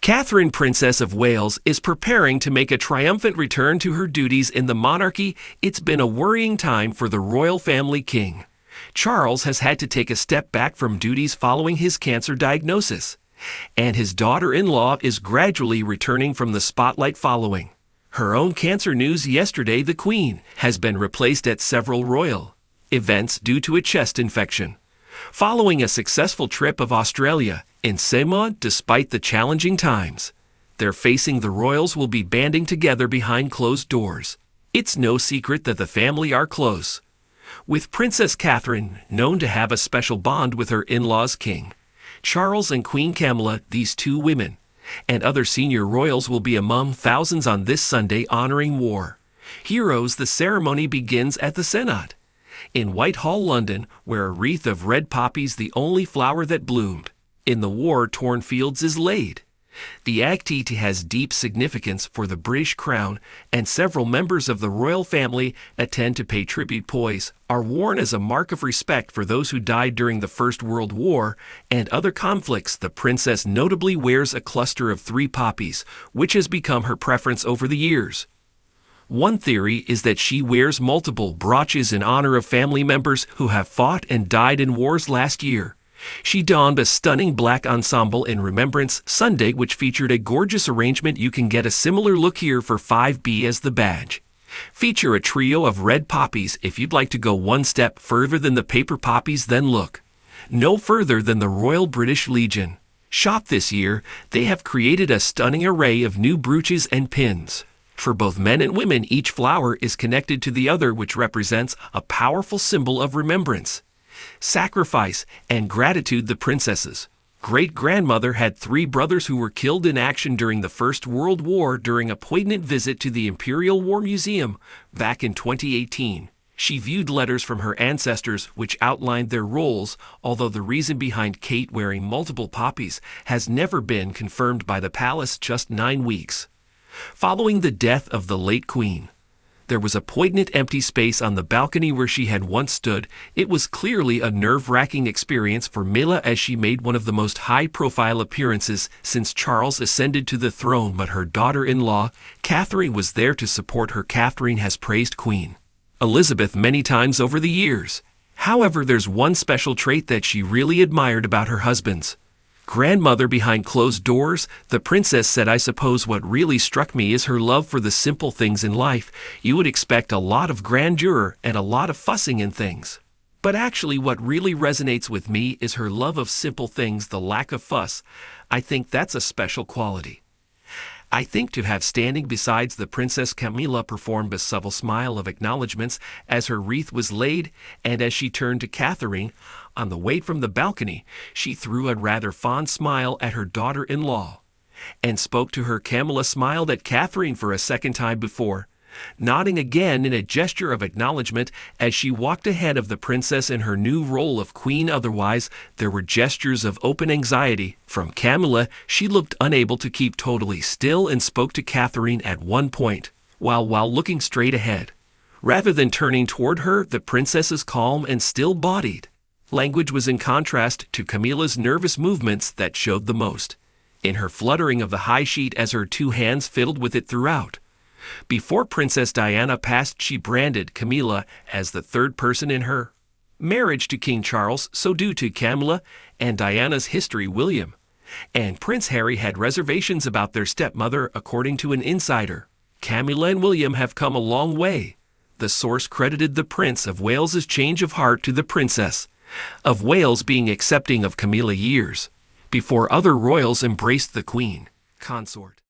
Catherine, Princess of Wales, is preparing to make a triumphant return to her duties in the monarchy. It's been a worrying time for the royal family king. Charles has had to take a step back from duties following his cancer diagnosis, and his daughter-in-law is gradually returning from the spotlight following her own cancer news yesterday. The Queen has been replaced at several royal events due to a chest infection, following a successful trip of Australia in Sammy. Despite the challenging times they're facing, the royals will be banding together behind closed doors. It's no secret that the family are close, with Princess Catherine known to have a special bond with her in-laws King Charles and Queen Camilla. These two women and other senior royals will be among thousands on this Sunday honoring war heroes. The ceremony begins at the Senate in Whitehall, London, where a wreath of red poppies, the only flower that bloomed in the war-torn fields, is laid. The act has deep significance for the British Crown, and several members of the royal family attend to pay tribute. Pois are worn as a mark of respect for those who died during the First World War and other conflicts. The princess notably wears a cluster of 3 poppies, which has become her preference over the years. One theory is that she wears multiple brooches in honor of family members who have fought and died in wars. Last year, she donned a stunning black ensemble in Remembrance Sunday, which featured a gorgeous arrangement. You can get a similar look here for 5B as the badge feature a trio of red poppies. If you'd like to go one step further than the paper poppies, then look no further than the Royal British Legion shop. This year, they have created a stunning array of new brooches and pins for both men and women. Each flower is connected to the other, which represents a powerful symbol of remembrance, sacrifice, and gratitude. The princess's great-grandmother had 3 brothers who were killed in action during the First World War. During a poignant visit to the Imperial War Museum back in 2018, she viewed letters from her ancestors which outlined their roles, although the reason behind Kate wearing multiple poppies has never been confirmed by the palace. Just 9 weeks following the death of the late Queen, there was a poignant empty space on the balcony where she had once stood. It was clearly a nerve-wracking experience for Camilla, as she made one of the most high-profile appearances since Charles ascended to the throne, but her daughter-in-law, Catherine, was there to support her. Catherine has praised Queen Elizabeth many times over the years. However, there's one special trait that she really admired about her husband's grandmother. Behind closed doors, the princess said, "I suppose what really struck me is her love for the simple things in life. You would expect a lot of grandeur and a lot of fussing in things, but actually what really resonates with me is her love of simple things, the lack of fuss. I think that's a special quality." I think to have standing besides the Princess, Camilla performed a subtle smile of acknowledgments as her wreath was laid, and as she turned to Catherine on the way from the balcony, she threw a rather fond smile at her daughter-in-law and spoke to her. Camilla smiled at Catherine for a second time before nodding again in a gesture of acknowledgement as she walked ahead of the princess in her new role of queen. Otherwise, there were gestures of open anxiety from Camilla. She looked unable to keep totally still and spoke to Catherine at one point while looking straight ahead, rather than turning toward her. The princess's calm and still-bodied language was in contrast to Camilla's nervous movements that showed the most in her fluttering of the high sheet as her 2 hands fiddled with it throughout. Before Princess Diana passed, she branded Camilla as the 3rd person in her marriage to King Charles. So due to Camilla and Diana's history, William and Prince Harry had reservations about their stepmother. According to an insider, Camilla and William have come a long way. The source credited the Prince of Wales's change of heart to the Princess of Wales being accepting of Camilla years before other royals embraced the Queen consort.